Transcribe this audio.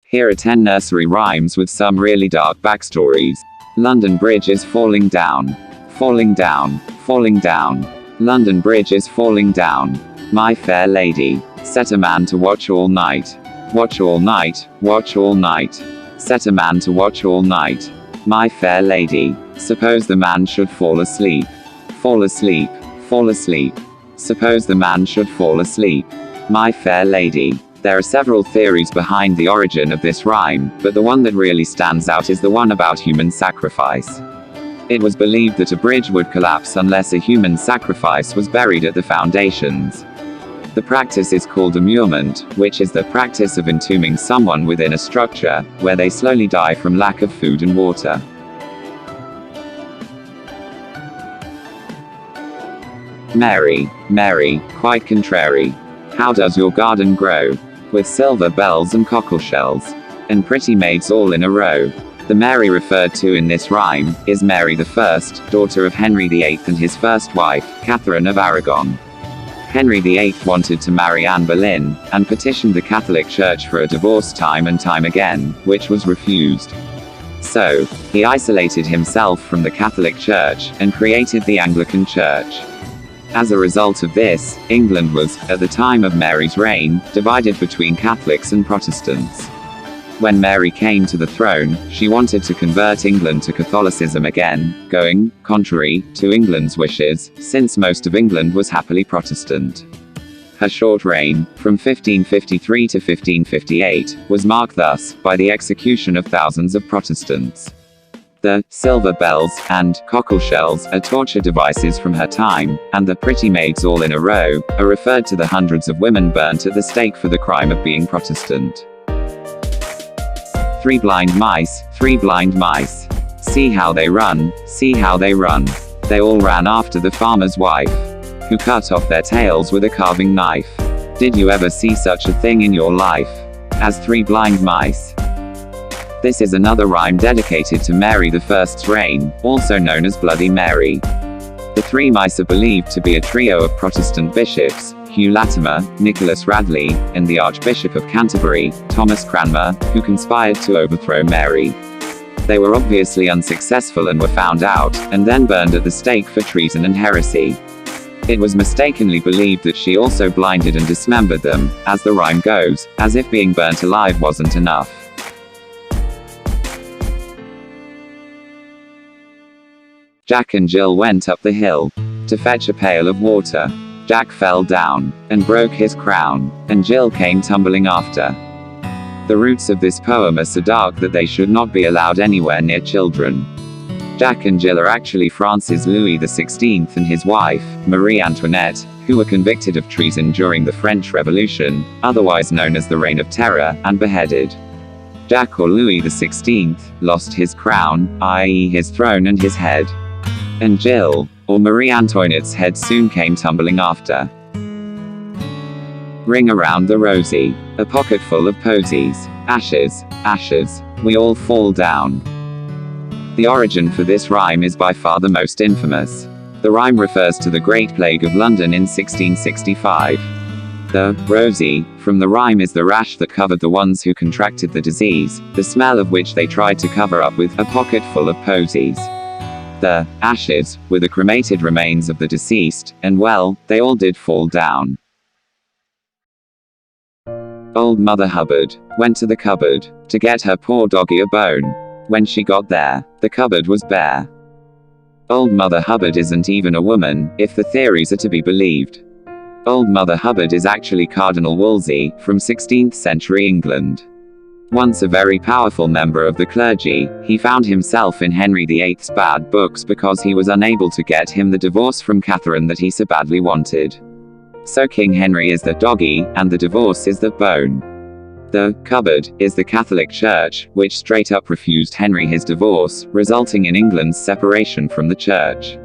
Here are 10 nursery rhymes with some really dark backstories. London Bridge is falling down. Falling down. Falling down. London Bridge is falling down. My fair lady. Set a man to watch all night. Watch all night. Watch all night. Set a man to watch all night. My fair lady. Suppose the man should fall asleep. Fall asleep. Fall asleep. Suppose the man should fall asleep. My fair lady. There are several theories behind the origin of this rhyme, but the one that really stands out is the one about human sacrifice. It was believed that a bridge would collapse unless a human sacrifice was buried at the foundations. The practice is called immurement, which is the practice of entombing someone within a structure, where they slowly die from lack of food and water. Mary, Mary, quite contrary. How does your garden grow? With silver bells and cockleshells, and pretty maids all in a row. The Mary referred to in this rhyme is Mary I, daughter of Henry VIII and his first wife, Catherine of Aragon. Henry VIII wanted to marry Anne Boleyn, and petitioned the Catholic Church for a divorce time and time again, which was refused. So, he isolated himself from the Catholic Church, and created the Anglican Church. As a result of this, England was, at the time of Mary's reign, divided between Catholics and Protestants. When Mary came to the throne, she wanted to convert England to Catholicism again, going contrary to England's wishes, since most of England was happily Protestant. Her short reign, from 1553 to 1558, was marked thus, by the execution of thousands of Protestants. The silver bells and cockleshells are torture devices from her time, and the pretty maids all in a row are referred to the hundreds of women burnt at the stake for the crime of being Protestant. Three blind mice, three blind mice. See how they run, see how they run. They all ran after the farmer's wife, who cut off their tails with a carving knife. Did you ever see such a thing in your life as three blind mice? This is another rhyme dedicated to Mary I's reign, also known as Bloody Mary. The three mice are believed to be a trio of Protestant bishops, Hugh Latimer, Nicholas Radley, and the Archbishop of Canterbury, Thomas Cranmer, who conspired to overthrow Mary. They were obviously unsuccessful and were found out, and then burned at the stake for treason and heresy. It was mistakenly believed that she also blinded and dismembered them, as the rhyme goes, as if being burnt alive wasn't enough. Jack and Jill went up the hill to fetch a pail of water. Jack fell down and broke his crown, and Jill came tumbling after. The roots of this poem are so dark that they should not be allowed anywhere near children. Jack and Jill are actually Francis Louis XVI and his wife, Marie Antoinette, who were convicted of treason during the French Revolution, otherwise known as the Reign of Terror, and beheaded. Jack, or Louis XVI, lost his crown, i.e. his throne and his head. And Jill, or Marie Antoinette's head, soon came tumbling after. Ring around the rosy, a pocket full of posies. Ashes, ashes, we all fall down. The origin for this rhyme is by far the most infamous. The rhyme refers to the Great Plague of London in 1665. The rosy from the rhyme is the rash that covered the ones who contracted the disease, the smell of which they tried to cover up with a pocket full of posies. The ashes were the cremated remains of the deceased, and well, they all did fall down. Old Mother Hubbard went to the cupboard to get her poor doggy a bone. When she got there, the cupboard was bare. Old Mother Hubbard isn't even a woman, if the theories are to be believed. Old Mother Hubbard is actually Cardinal Wolsey, from 16th century England. Once a very powerful member of the clergy, he found himself in Henry VIII's bad books because he was unable to get him the divorce from Catherine that he so badly wanted. So King Henry is the doggy, and the divorce is the bone. The cupboard is the Catholic Church, which straight up refused Henry his divorce, resulting in England's separation from the Church.